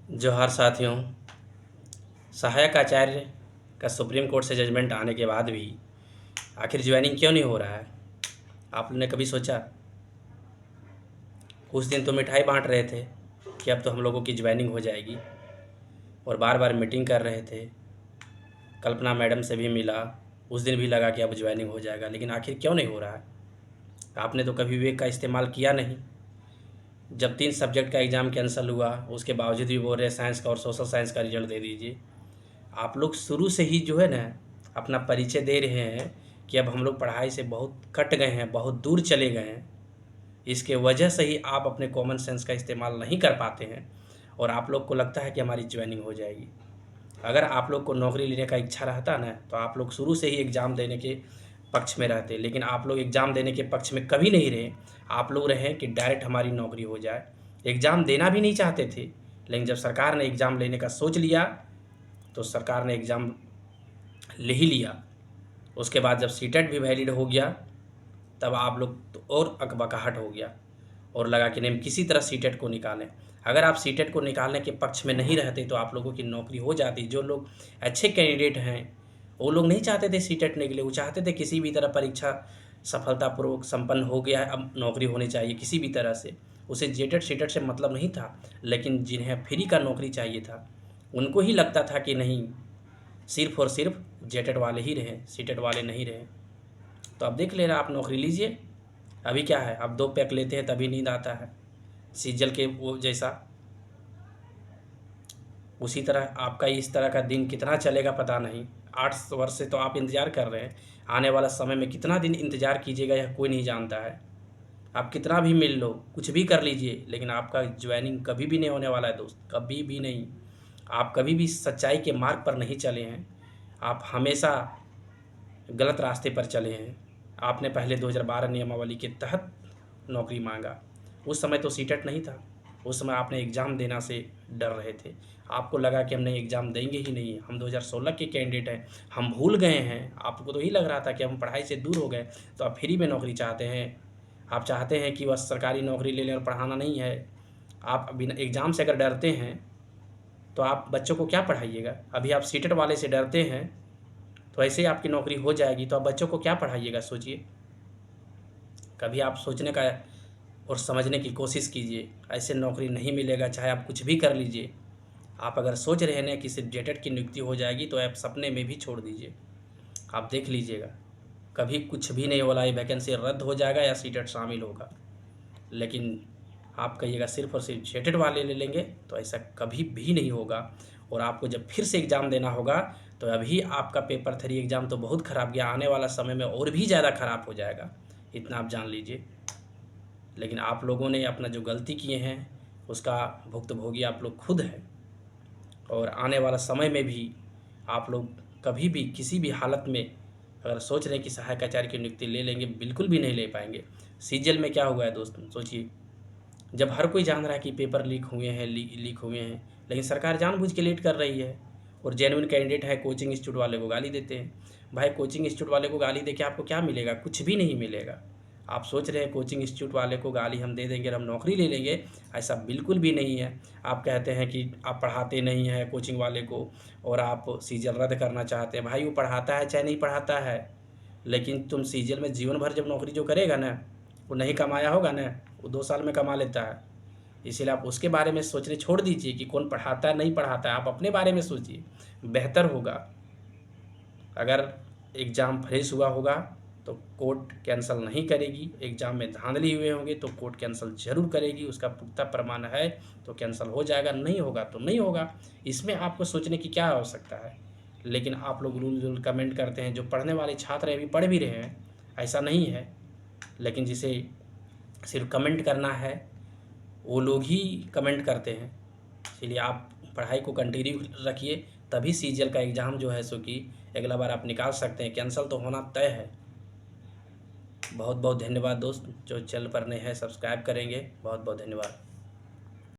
जोहार साथियों। सहायक आचार्य का सुप्रीम कोर्ट से जजमेंट आने के बाद भी आखिर ज्वाइनिंग क्यों नहीं हो रहा है? आप लोगों ने कभी सोचा? उस दिन तो मिठाई बांट रहे थे कि अब तो हम लोगों की ज्वाइनिंग हो जाएगी, और बार बार मीटिंग कर रहे थे। कल्पना मैडम से भी मिला, उस दिन भी लगा कि अब ज्वाइनिंग हो जाएगा, लेकिन आखिर क्यों नहीं हो रहा है? आपने तो कभी विवेक का इस्तेमाल किया नहीं। जब 3 सब्जेक्ट का एग्ज़ाम कैंसिल हुआ, उसके बावजूद भी बोल रहे साइंस का और सोशल साइंस का रिजल्ट दे दीजिए। आप लोग शुरू से ही जो है ना अपना परिचय दे रहे हैं कि अब हम लोग पढ़ाई से बहुत कट गए हैं, बहुत दूर चले गए हैं। इसके वजह से ही आप अपने कॉमन सेंस का इस्तेमाल नहीं कर पाते हैं और आप लोग को लगता है कि हमारी ज्वाइनिंग हो जाएगी। अगर आप लोग को नौकरी लेने का इच्छा रहता ना तो आप लोग शुरू से ही एग्ज़ाम देने के पक्ष में रहते, लेकिन आप लोग एग्ज़ाम देने के पक्ष में कभी नहीं रहे। आप लोग रहे कि डायरेक्ट हमारी नौकरी हो जाए। एग्ज़ाम देना भी नहीं चाहते थे, लेकिन जब सरकार ने एग्ज़ाम लेने का सोच लिया तो सरकार ने एग्ज़ाम ले ही लिया। उसके बाद जब सीटेट भी वैलिड हो गया तब आप लोग तो और अकबकाहट हो गया और लगा कि नहीं, हम किसी तरह सीटेट को निकालें। अगर आप सीटेट को निकालने के पक्ष में नहीं रहते तो आप लोगों की नौकरी हो जाती। जो लोग अच्छे कैंडिडेट हैं वो लोग नहीं चाहते थे सीटेट निकले, वो चाहते थे किसी भी तरह परीक्षा सफलतापूर्वक संपन्न हो गया है, अब नौकरी होनी चाहिए किसी भी तरह से। उसे जेटेट सीटेट से मतलब नहीं था, लेकिन जिन्हें फ्री का नौकरी चाहिए था उनको ही लगता था कि नहीं, सिर्फ और सिर्फ जेटेट वाले ही रहें, सीटेट वाले नहीं रहें। तो अब देख लेना, आप नौकरी लीजिए। अभी क्या है, अब 2 पैक लेते हैं तभी नींद आता है, सीजल के वो जैसा। उसी तरह आपका इस तरह का दिन कितना चलेगा पता नहीं। 8 वर्ष से तो आप इंतज़ार कर रहे हैं, आने वाला समय में कितना दिन इंतज़ार कीजिएगा यह कोई नहीं जानता है। आप कितना भी मिल लो, कुछ भी कर लीजिए, लेकिन आपका ज्वाइनिंग कभी भी नहीं होने वाला है दोस्त, कभी भी नहीं। आप कभी भी सच्चाई के मार्ग पर नहीं चले हैं, आप हमेशा गलत रास्ते पर चले हैं। आपने पहले 2012 नियमावली के तहत नौकरी मांगा, उस समय तो सीटेट नहीं था, उस समय आपने एग्ज़ाम देना से डर रहे थे। आपको लगा कि हम नहीं, एग्ज़ाम देंगे ही नहीं, हम 2016 के कैंडिडेट हैं, हम भूल गए हैं। आपको तो यही लग रहा था कि हम पढ़ाई से दूर हो गए, तो आप फ्री में नौकरी चाहते हैं। आप चाहते हैं कि बस सरकारी नौकरी ले लें और पढ़ाना नहीं है। आप बिना एग्ज़ाम से अगर डरते हैं तो आप बच्चों को क्या पढ़ाइएगा? अभी आप सीटेट वाले से डरते हैं तो ऐसे ही आपकी नौकरी हो जाएगी, तो आप बच्चों को क्या पढ़ाइएगा? सोचिए। कभी आप सोचने का और समझने की कोशिश कीजिए। ऐसे नौकरी नहीं मिलेगा, चाहे आप कुछ भी कर लीजिए। आप अगर सोच रहे हैं कि सिर्फ जेटेट की नियुक्ति हो जाएगी तो आप सपने में भी छोड़ दीजिए। आप देख लीजिएगा, कभी कुछ भी नहीं वाला, ये वैकेंसी रद्द हो जाएगा या सीटेट शामिल होगा। लेकिन आप कहिएगा सिर्फ और सिर्फ जेटेट वाले ले लेंगे, तो ऐसा कभी भी नहीं होगा। और आपको जब फिर से एग्ज़ाम देना होगा तो अभी आपका पेपर 3 एग्ज़ाम तो बहुत ख़राब गया, आने वाला समय में और भी ज़्यादा ख़राब हो जाएगा, इतना आप जान लीजिए। लेकिन आप लोगों ने अपना जो गलती किए हैं उसका भुक्तभोगी आप लोग खुद हैं, और आने वाला समय में भी आप लोग कभी भी किसी भी हालत में अगर सोच रहे हैं कि सहायक आचार्य की नियुक्ति ले लेंगे, बिल्कुल भी नहीं ले पाएंगे। सीजीएल में क्या हुआ है दोस्त, सोचिए। जब हर कोई जान रहा है कि पेपर लीक हुए हैं, लीक हुए हैं, लेकिन सरकार जानबूझ के लेट कर रही है। और जेन्युइन कैंडिडेट है, कोचिंग इंस्टीट्यूट वाले को गाली देते हैं। भाई, कोचिंग इंस्टीट्यूट वाले को गाली दे के आपको क्या मिलेगा? कुछ भी नहीं मिलेगा। आप सोच रहे हैं कोचिंग इंस्टीट्यूट वाले को गाली हम दे देंगे और हम नौकरी ले लेंगे, ऐसा बिल्कुल भी नहीं है। आप कहते हैं कि आप पढ़ाते नहीं हैं कोचिंग वाले को और आप सीजीएल रद्द करना चाहते हैं। भाई, वो पढ़ाता है चाहे नहीं पढ़ाता है, लेकिन तुम सीजीएल में जीवन भर जब नौकरी जो करेगा ना, वो नहीं कमाया होगा ना, वो 2 साल में कमा लेता है। इसीलिए आप उसके बारे में सोचने छोड़ दीजिए कि कौन पढ़ाता है नहीं पढ़ाता है। आप अपने बारे में सोचिए, बेहतर होगा। अगर एग्ज़ाम फ्रेश हुआ होगा तो कोर्ट कैंसिल नहीं करेगी, एग्ज़ाम में धांधली हुए होंगे तो कोर्ट कैंसिल ज़रूर करेगी, उसका पुख्ता प्रमाण है तो कैंसिल हो जाएगा, नहीं होगा तो नहीं होगा। इसमें आपको सोचने की क्या आवश्यकता है? लेकिन आप लोग रूल कमेंट करते हैं। जो पढ़ने वाले छात्र हैं अभी पढ़ भी रहे हैं, ऐसा नहीं है, लेकिन जिसे सिर्फ कमेंट करना है वो लोग ही कमेंट करते हैं। इसलिए आप पढ़ाई को कंटिन्यू रखिए, तभी सीजीएल का एग्ज़ाम जो है सो कि अगला बार आप निकाल सकते हैं। कैंसिल तो होना तय है। बहुत बहुत धन्यवाद दोस्त। जो चैनल पर नए हैं सब्सक्राइब करेंगे। बहुत बहुत धन्यवाद।